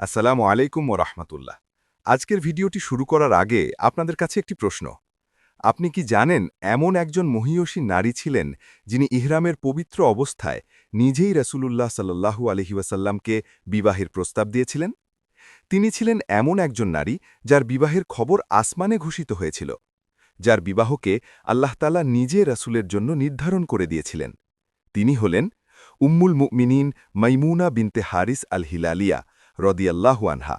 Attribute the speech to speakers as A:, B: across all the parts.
A: আসসালামু আলাইকুম ও রাহমাতুল্লাহ। আজকের ভিডিওটি শুরু করার আগে আপনাদের কাছে একটি প্রশ্ন। আপনি কি জানেন এমন একজন মহীয়সী নারী ছিলেন যিনি ইহরামের পবিত্র অবস্থায় নিজেই রাসূলুল্লাহ সাল্লাল্লাহু আলাইহি ওয়াসাল্লামকে বিবাহের প্রস্তাব দিয়েছিলেন? তিনি ছিলেন এমন একজন নারী যার বিবাহের খবর আসমানে ঘোষিত হয়েছিল, যার বিবাহকে আল্লাহ তাআলা নিজে রাসূলের জন্য নির্ধারণ করে দিয়েছিলেন। তিনি হলেন উম্মুল মুমিনিন মাইমুনা বিনতে হারিস আল হিলালিয়া রদিয়াল্লাহু আনহা।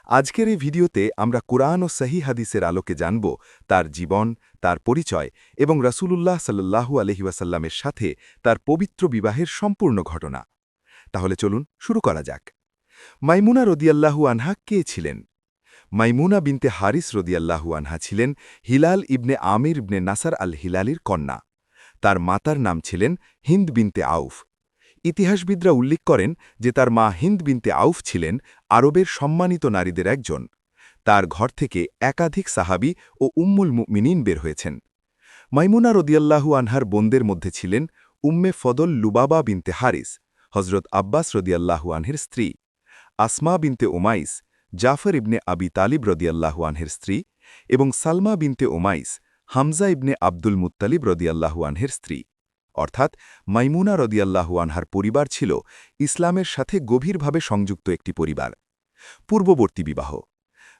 A: আজকের এই ভিডিওতে আমরা কুরআন ও সহি হাদিসের আলোকে জানব তার জীবন, তার পরিচয় এবং রাসূলুল্লাহ সাল্লাল্লাহু আলাইহি ওয়াসাল্লামের সাথে তার পবিত্র বিবাহের সম্পূর্ণ ঘটনা। তাহলে চলুন শুরু করা যাক। মাইমুনা রদিয়াল্লাহু আনহা কে ছিলেন? মাইমুনা বিনতে হারিস রদিয়াল্লাহু আনহা ছিলেন হিলাল ইবনে আমির ইবনে নাসার আল হিলালির কন্যা। তার মাতার নাম ছিলেন হিন্দ বিনতে আউফ। ইতিহাসবিদরা উল্লেখ করেন যে তার মা হিন্দ বিনতে আউফ ছিলেন আরবের সম্মানিত নারীদের একজন। তার ঘর থেকে একাধিক সাহাবী ও উম্মুল মুমিনিন বের হয়েছেন। মাইমুনা রদিয়াল্লাহু আনহার বোনদের মধ্যে ছিলেন উম্মে ফদল লুবাবা বিনতে হারিস, হজরত আব্বাস রদিয়াল্লাহু আনহের স্ত্রী; আসমা বিনতে ওমাইস, জাফর ইবনে আবি তালিব রদিয়াল্লাহু আনহের স্ত্রী; এবং সালমা বিনতে ওমাইস, হামজা ইবনে আব্দুল মুত্তালিব রদিয়াল্লাহু আনহের স্ত্রী। অর্থাৎ মাইমুনা রদিয়াল্লাহু আনহার পরিবার ছিল ইসলামের সাথে গভীরভাবে সংযুক্ত একটি পরিবার। পূর্ববর্তী বিবাহ।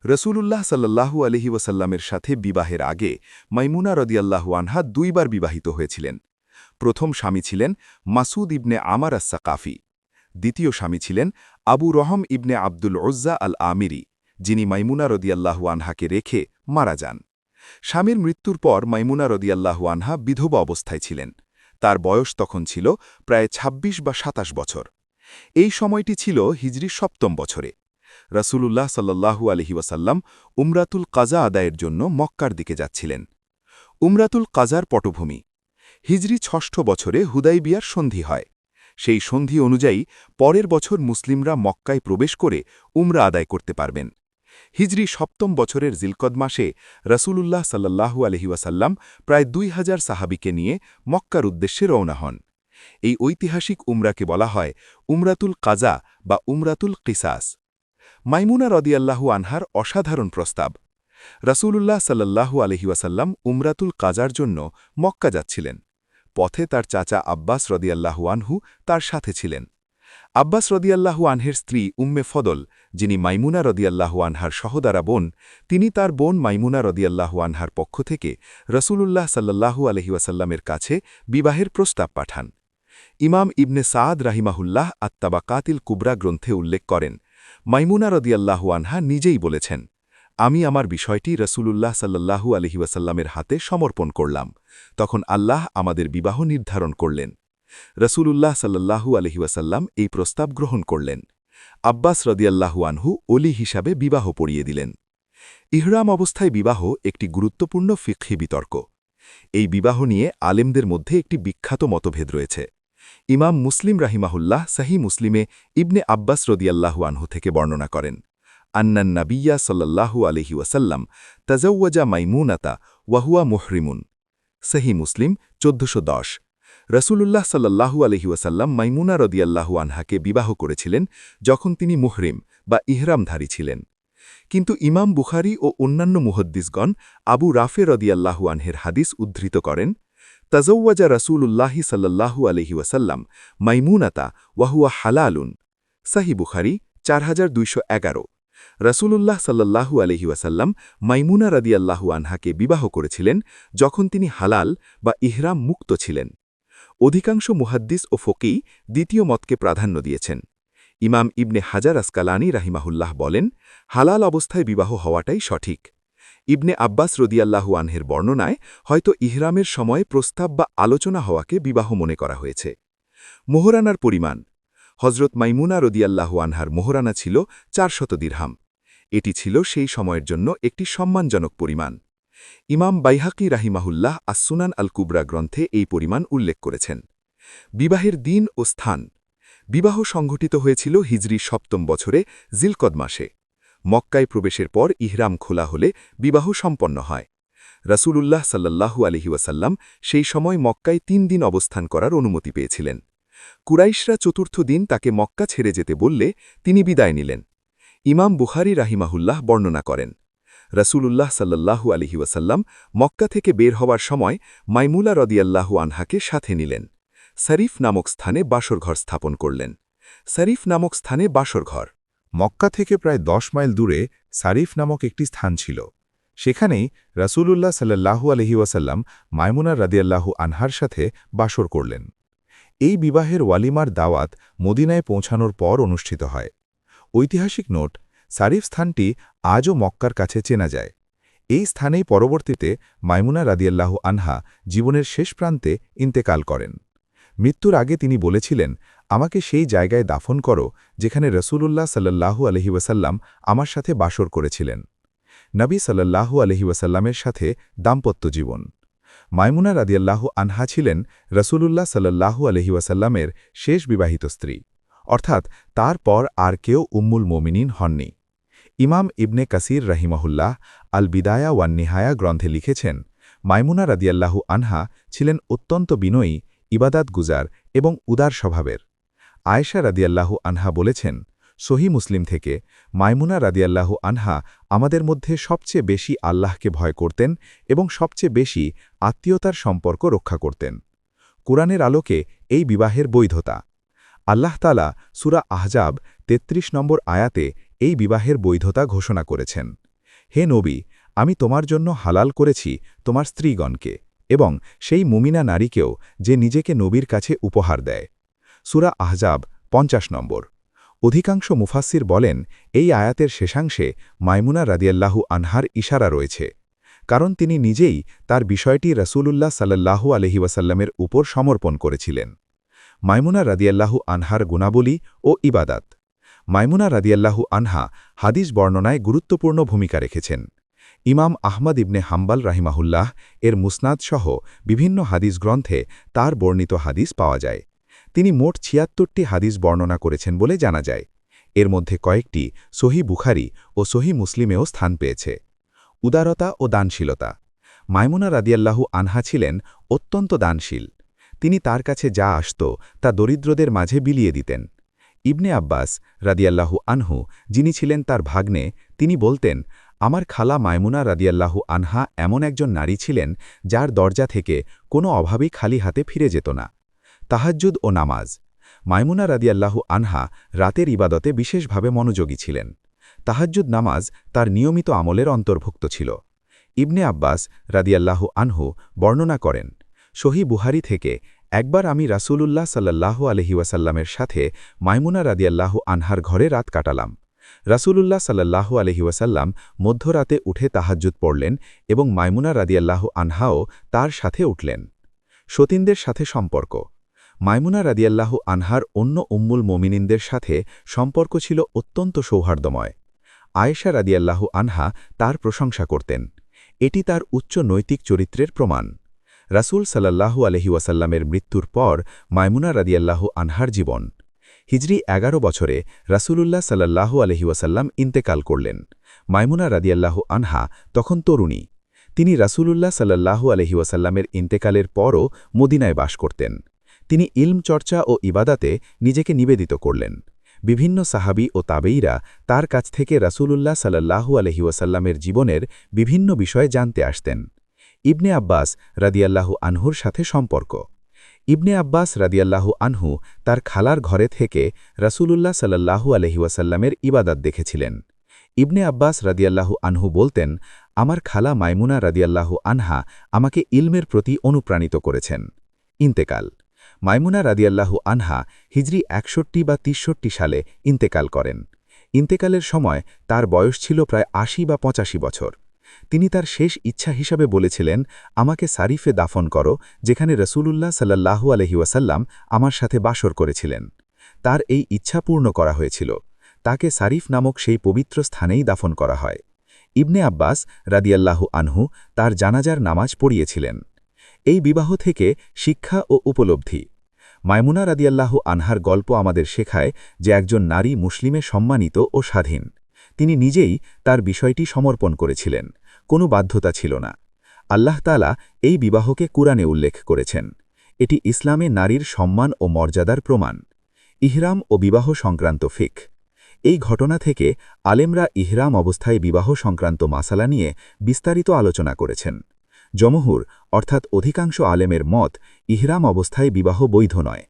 A: রসূলুল্লাহ সাল্লাল্লাহু আলাইহি ওয়াসাল্লামের সাথে বিবাহের আগে মাইমুনা রদিয়াল্লাহু আনহা দুইবার বিবাহিত হয়েছিলেন। প্রথম স্বামী ছিলেন মাসুদ ইবনে আমার আস-সাকাফি। দ্বিতীয় স্বামী ছিলেন আবু রহম ইবনে আব্দুল উজ্জা আল আমিরি, যিনি মাইমুনা রদিয়াল্লাহু আনহাকে রেখে মারা যান। স্বামীর মৃত্যুর পর মাইমুনা রদিয়াল্লাহু আনহা বিধবা অবস্থায় ছিলেন। তার বয়স তখন ছিল প্রায় ২৬ বা ২৭ বছর। এই সময়টি ছিল হিজরি ৭ম বছরে। রাসূলুল্লাহ সাল্লাল্লাহু আলাইহি ওয়াসাল্লাম উমরাতুল কাজা আদায়ের জন্য মক্কার দিকে যাচ্ছিলেন। উমরাতুল কাজার পটভূমি। হিজরি ৬ষ্ঠ বছরে হুদাইবিয়ার সন্ধি হয়। সেই সন্ধি অনুযায়ী পরের বছর মুসলিমরা মক্কায় প্রবেশ করে উমরা আদায় করতে পারবেন। হিজরি ৭ম বছরের জিলকদ মাসে রাসূলুল্লাহ সাল্লাল্লাহু আলাইহি ওয়াসাল্লাম প্রায় ২,০০০ সাহাবীকে নিয়ে মক্কার উদ্দেশ্যে রওনা হন। এই ঐতিহাসিক উমরাকে বলা হয় উমরাতুল কাজা বা উমরাতুল কিসাস। মাইমুনা রদিয়াল্লাহু আনহার অসাধারণ প্রস্তাব। রাসূলুল্লাহ সাল্লাল্লাহু আলাইহি ওয়াসাল্লাম উমরাতুল কাজার জন্য মক্কা যাচ্ছিলেন। পথে তার চাচা আব্বাস রদিয়াল্লাহু আনহু তার সাথে ছিলেন। আব্বাস রদিয়াল্লাহু আনহের স্ত্রী উম্মে ফদল, যিনি মাইমুনা রদিয়াল্লাহু আনহার সহোদরা বোন, তিনি তার বোন মাইমুনা রদিয়াল্লাহু আনহার পক্ষ থেকে রসূলুল্লাহ সাল্লাল্লাহু আলাইহি ওয়াসাল্লামের কাছে বিবাহের প্রস্তাব পাঠান। ইমাম ইবনে সাদ রাহিমাহুল্লাহ আত-তাবাকাতিল কুবরা গ্রন্থে উল্লেখ করেন, মাইমুনা রদিয়াল্লাহু আনহা নিজেই বলেছেন, আমি আমার বিষয়টি রসূলুল্লাহ সাল্লাল্লাহু আলাইহি ওয়াসাল্লামের হাতে সমর্পণ করলাম। তখন আল্লাহ আমাদের বিবাহ নির্ধারণ করলেন। রসূলুল্লাহ সাল্লাল্লাহু আলাইহি ওয়াসাল্লাম এই প্রস্তাব গ্রহণ করলেন। আব্বাস রদিয়াল্লাহু আনহু ওলি হিসাবে বিবাহ পড়িয়ে দিলেন। ইহরাম অবস্থায় বিবাহ একটি গুরুত্বপূর্ণ ফিকহি বিতর্ক। এই বিবাহ নিয়ে আলেমদের মধ্যে একটি বিখ্যাত মতভেদ রয়েছে। ইমাম মুসলিম রাহিমাহুল্লাহ সহি মুসলিমে ইবনে আব্বাস রদিয়াল্লাহু আনহু থেকে বর্ণনা করেন, আন্নান নাবিয়্যা সাল্লাল্লাহু আলাইহি ওয়াসাল্লাম তাজাওয়াজা মাইমুনাতা ওয়াহুয়া মুহরিমুন। সহি মুসলিম ১৪১০। রসূলুল্লাহ সাল্লাল্লাহু আলাইহি ওয়াসাল্লাম মাইমুনা রদিয়াল্লাহু আনহাকে বিবাহ করেছিলেন যখন তিনি মুহরিম বা ইহরামধারী ছিলেন। কিন্তু ইমাম বুখারী ও অন্যান্য মুহাদ্দিসগণ আবু রাফে রদিয়াল্লাহু আনহের হাদিস উদ্ধৃত করেন, তাজাওয়াজা রাসূলুল্লাহি সাল্লাল্লাহু আলাইহি ওয়াসাল্লাম মাইমুনাতা ওয়াহুয়া হালালুন। সহি বুখারী ৪২১১। রাসূলুল্লাহ সাল্লাল্লাহু আলাইহি ওয়াসাল্লাম মাইমুনা রদিয়াল্লাহু আনহাকে বিবাহ করেছিলেন যখন তিনি হালাল বা ইহরাম মুক্ত ছিলেন। অধিকাংশ মুহাদ্দিস ও ফকি দ্বিতীয় মতকে প্রাধান্য দিয়েছেন। ইমাম ইবনে হাজার আসকালানি রাহিমাহুল্লাহ বলেন, হালাল অবস্থায় বিবাহ হওয়াটাই সঠিক। ইবনে আব্বাস রদিয়াল্লাহু আনহের বর্ণনায় হয়তো ইহরামের সময় প্রস্তাব বা আলোচনা হওয়াকে বিবাহ মনে করা হয়েছে। মোহরানার পরিমাণ। হজরত মাইমুনা রদিয়াল্লাহু আনহার মোহরানা ছিল ৪০০ দিরহাম। এটি ছিল সেই সময়ের জন্য একটি সম্মানজনক পরিমাণ। ইমাম বাইহাকি রাহিমাহুল্লাহ আসসুনান আল কুবরা গ্রন্থে এই পরিমাণ উল্লেখ করেছেন। বিবাহের দিন ও স্থান। বিবাহ সংঘটিত হয়েছিল হিজরি ৭ম বছরে জিলকদ মাসে। মক্কায় প্রবেশের পর ইহরাম খোলা হলে বিবাহ সম্পন্ন হয়। রাসূলুল্লাহ সাল্লাল্লাহু আলাইহি ওয়াসাল্লাম সেই সময় মক্কায় ৩ দিন অবস্থান করার অনুমতি পেয়েছিলেন। কুরাইশরা চতুর্থ দিন তাকে মক্কা ছেড়ে যেতে বললে তিনি বিদায় নিলেন। ইমাম বুখারী রাহিমাহুল্লাহ বর্ণনা করেন, রাসূলুল্লাহ সাল্লাল্লাহু আলাইহি ওয়াসাল্লাম মক্কা থেকে বের হওয়ার সময় মাইমুনা রাদিয়াল্লাহু আনহাকে সাথে নিলেন। শরীফ নামক স্থানে বাসরঘর স্থাপন করলেন। শরীফ নামক স্থানে বাসরঘর মক্কা থেকে প্রায় 10 মাইল দূরে সারিফ নামক একটি স্থান ছিল। সেখানেই রাসূলুল্লাহ সাল্লাল্লাহু আলাইহি ওয়াসাল্লাম মাইমুনা রাদিয়াল্লাহু আনহার সাথে বাসর করলেন। এই বিবাহের ওয়ালিমার দাওয়াত মদিনায় পৌঁছানোর পর অনুষ্ঠিত হয়। ঐতিহাসিক নোট, সারিফ স্থানটি আজও মক্কার কাছে চেনা যায়। এই স্থানেই পরবর্তীতে মাইমুনা রাদিয়াল্লাহু আনহা জীবনের শেষ প্রান্তে ইন্তেকাল করেন। মৃত্যুর আগে তিনি বলেছিলেন, আমাকে সেই জায়গায় দাফন করো যেখানে রাসূলুল্লাহ সাল্লাল্লাহু আলাইহি ওয়াসাল্লাম আমার সাথে বাসর করেছিলেন। নবী সাল্লাল্লাহু আলাইহি ওয়াসাল্লামের সাথে দাম্পত্য জীবন। মাইমুনা রাদিয়াল্লাহু আনহা ছিলেন রাসূলুল্লাহ সাল্লাল্লাহু আলাইহি ওয়াসাল্লামের শেষ বিবাহিত স্ত্রী, অর্থাৎ তার পর আর কেউ উম্মুল মোমিনিন হননি। ইমাম ইবনে কাসির রাহিমাহুল্লাহ আল বিদায়া ওয়ান নিহায়া গ্রন্থে লিখেছেন, মাইমুনা রাদিয়াল্লাহু আনহা ছিলেন অত্যন্ত বিনয়ী, ইবাদাত গুজার এবং উদার স্বভাবের। আয়েশা রাদিয়াল্লাহু আনহা বলেছেন, সহি মুসলিম থেকে, মাইমুনা রাদিয়াল্লাহু আনহা আমাদের মধ্যে সবচেয়ে বেশি আল্লাহকে ভয় করতেন এবং সবচেয়ে বেশি আত্মীয়তার সম্পর্ক রক্ষা করতেন। কুরআনের আলোকে এই বিবাহের বৈধতা। আল্লাহ তাআলা সূরা আহজাব ৩৩ নম্বর আয়াতে এই বিবাহের বৈধতা ঘোষণা করেছেন। হে নবী, আমি তোমার জন্য হালাল করেছি তোমার স্ত্রীগণকে এবং সেই মুমিনা নারীকেও যে নিজেকে নবীর কাছে উপহার দেয়। সূরা আহজাব ৫০ নম্বর। অধিকাংশ মুফাসসির বলেন, এই আয়াতের শেষাংশে মাইমুনা রাদিয়াল্লাহু আনহার ইশারা রয়েছে, কারণ তিনি নিজেই তার বিষয়টি রাসূলুল্লাহ সাল্লাল্লাহু আলাইহি ওয়াসাল্লামের উপর সমর্পণ করেছিলেন। মাইমুনা রাদিয়াল্লাহু আনহার গুণাবলী ও ইবাদাত। মাইমুনা রাদিয়াল্লাহু আনহা হাদিস বর্ণনায় গুরুত্বপূর্ণ ভূমিকা রেখেছেন। ইমাম আহমদ ইবনে হাম্বাল রাহিমাহুল্লাহ এর মুসনাদ সহ বিভিন্ন হাদিস গ্রন্থে তার বর্ণিত হাদিস পাওয়া যায়। তিনি মোট ৭৬টি হাদিস বর্ণনা করেছেন বলে জানা যায়। এর মধ্যে কয়েকটি সহি বুখারী ও সহি মুসলিমেও স্থান পেয়েছে। উদারতা ও দানশীলতা। মাইমুনা রাদিয়াল্লাহু আনহা ছিলেন অত্যন্ত দানশীল। তিনি তার কাছে যা আসত তা দরিদ্রদের মাঝে বিলিয়ে দিতেন। ইবনে আব্বাস রাদিয়াল্লাহু আনহু, যিনি ছিলেন তার ভাগ্নে, তিনি বলতেন, আমার খালা মাইমুনা রাদিয়াল্লাহু আনহা এমন একজন নারী ছিলেন যার দরজা থেকে কোনো অভাবী খালি হাতে ফিরে যেত না। তাহাজ্জুদ ও নামাজ। মাইমুনা রাদিয়াল্লাহু আনহা রাতের ইবাদতে বিশেষভাবে মনোযোগী ছিলেন। তাহাজ্জুদ নামাজ তার নিয়মিত আমলের অন্তর্ভুক্ত ছিল। ইবনে আব্বাস রাদিয়াল্লাহু আনহু বর্ণনা করেন, সহি বুহারি থেকে, একবার আমি রাসূলুল্লাহ সাল্লাল্লাহু আলাইহি ওয়াসাল্লামের সাথে মাইমুনা রাদিয়াল্লাহু আনহার ঘরে রাত কাটালাম। রাসূলুল্লাহ সাল্লাল্লাহু আলাইহি ওয়াসাল্লাম মধ্যরাতে উঠে তাহাজ্জুদ পড়লেন এবং মাইমুনা রাদিয়াল্লাহু আনহাও তার সাথে উঠলেন। সতীনদের সাথে সম্পর্ক। মাইমুনা রাদিয়াল্লাহু আনহার অন্য উম্মুল মোমিনিনদের সাথে সম্পর্ক ছিল অত্যন্ত সৌহার্দ্যময়। আয়েশা রাদিয়াল্লাহু আনহা তার প্রশংসা করতেন। এটি তার উচ্চ নৈতিক চরিত্রের প্রমাণ। রাসূল সাল্লাল্লাহু আলাইহি ওয়াসাল্লামের মৃত্যুর পর মাইমুনা রাদিয়াল্লাহু আনহার জীবন। হিজরি ১১ বছরে রাসূলুল্লাহ সাল্লাল্লাহু আলাইহি ওয়াসাল্লাম ইন্তেকাল করলেন। মাইমুনা রাদিয়াল্লাহু আনহা তখন তরুণী। তিনি রাসূলুল্লাহ সাল্লাল্লাহু আলাইহি ওয়াসাল্লামের ইন্তেকালের পরও মদিনায় বাস করতেন। তিনি ইলম চর্চা ও ইবাদাতে নিজেকে নিবেদিত করলেন। বিভিন্ন সাহাবী ও তাবেঈরা তার কাছ থেকে রাসূলুল্লাহ সাল্লাল্লাহু আলাইহি ওয়াসাল্লামের জীবনের বিভিন্ন বিষয়ে জানতে আসতেন। ইবনে আব্বাস রাদিয়াল্লাহু আনহুর সাথে সম্পর্ক। ইবনে আব্বাস রাদিয়াল্লাহু আনহু তার খালার ঘরে থেকে রাসূলুল্লাহ সাল্লাল্লাহু আলাইহি ওয়াসাল্লামের ইবাদত দেখেছিলেন। ইবনে আব্বাস রাদিয়াল্লাহু আনহু বলতেন, আমার খালা মাইমুনা রাদিয়াল্লাহু আনহা আমাকে ইলমের প্রতি অনুপ্রাণিত করেছেন। ইন্তেকাল। মাইমুনা রাদিয়াল্লাহু আনহা হিজরি ৬১ বা ৬৩ সালে ইন্তেকাল করেন। ইন্তেকালের সময় তার বয়স ছিল প্রায় ৮০ বা ৮৫ বছর। তিনি তার শেষ ইচ্ছা হিসাবে বলেছিলেন, আমাকে সারিফে দাফন করো, যেখানে রাসূলুল্লাহ সাল্লাল্লাহু আলাইহি ওয়াসাল্লাম আমার সাথে বাসর করেছিলেন। তার এই ইচ্ছা পূর্ণ করা হয়েছিল। তাকে সারিফ নামক সেই পবিত্র স্থানেই দাফন করা হয়। ইবনে আব্বাস রাদিয়াল্লাহু আনহু তার জানাজার নামাজ পড়িয়েছিলেন। এই বিবাহ থেকে শিক্ষা ও উপলব্ধি। মাইমুনা রাদিয়াল্লাহু আনহার গল্প আমাদের শেখায় যে একজন নারী মুসলিমে সম্মানিত ও স্বাধীন। তিনি নিজেই তার বিষয়টি সমর্পণ করেছিলেন, কোনো বাধ্যতা ছিল না। আল্লাহ তাআলা এই বিবাহকে কুরআনে উল্লেখ করেছেন। এটি ইসলামে নারীর সম্মান ও মর্যাদার প্রমাণ। ইহরাম ও বিবাহ সংক্রান্ত ফিকহ।
B: এই ঘটনা থেকে আলেমরা ইহরাম অবস্থায় বিবাহ সংক্রান্ত মাসালা নিয়ে বিস্তারিত আলোচনা করেছেন। জমহুর অর্থাৎ অধিকাংশ আলেমের মত ইহরাম অবস্থায় বিবাহ বৈধ নয়।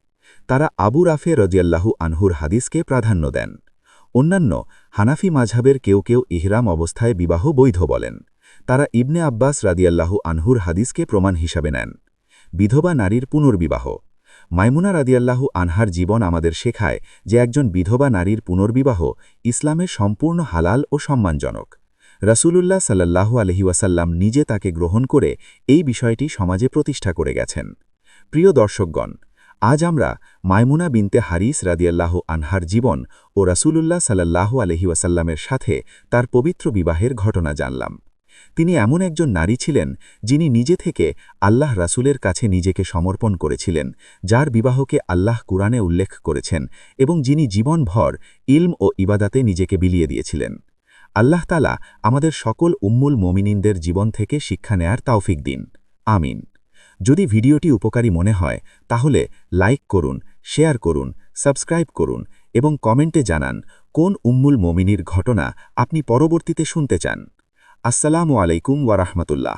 B: তারা আবু রাফে রাদিয়াল্লাহু আনহুর হাদিসকে প্রাধান্য দেন। অন্যান্য হানাফি মাযহাবের কেউ কেউ ইহরাম অবস্থায় বিবাহ বৈধ বলেন। তারা ইবনে আব্বাস রাদিয়াল্লাহু আনহুর হাদিসকে প্রমাণ হিসাবে নেন। বিধবা নারীর পুনর্বিবাহ। মাইমুনা রাদিয়াল্লাহু আনহার জীবন আমাদের শেখায় যে একজন বিধবা নারীর পুনর্বিবাহ ইসলামের সম্পূর্ণ হালাল ও সম্মানজনক। রাসূলুল্লাহ সাল্লাল্লাহু আলাইহি ওয়াসাল্লাম নিজে তাকে গ্রহণ করে এই বিষয়টি সমাজে প্রতিষ্ঠা করে গেছেন। প্রিয় দর্শকগণ, আজ আমরা মাইমুনা বিনতে হারিস রাদিয়াল্লাহু আনহার জীবন ও রাসূলুল্লাহ সাল্লাল্লাহু আলাইহি ওয়াসাল্লামের সাথে তার পবিত্র বিবাহের ঘটনা জানলাম। তিনি এমন একজন নারী ছিলেন যিনি নিজে থেকে আল্লাহ রাসূলের কাছে নিজেকে সমর্পণ করেছিলেন, যার বিবাহকে আল্লাহ কুরআনে উল্লেখ করেছেন এবং যিনি জীবনভর ইলম ও ইবাদাতে নিজেকে বিলিয়ে দিয়েছিলেন। আল্লাহ তাআলা আমাদের সকল উম্মুল মুমিনিনদের জীবন থেকে শিক্ষা নেয়ার তৌফিক দিন। আমিন। যদি ভিডিওটি উপকারী মনে হয় তাহলে লাইক করুন, শেয়ার করুন, সাবস্ক্রাইব করুন এবং কমেন্টে জানান কোন উম্মুল মুমিনীর ঘটনা আপনি পরবর্তীতে শুনতে চান। আসসালামু আলাইকুম ওয়া রাহমাতুল্লাহ।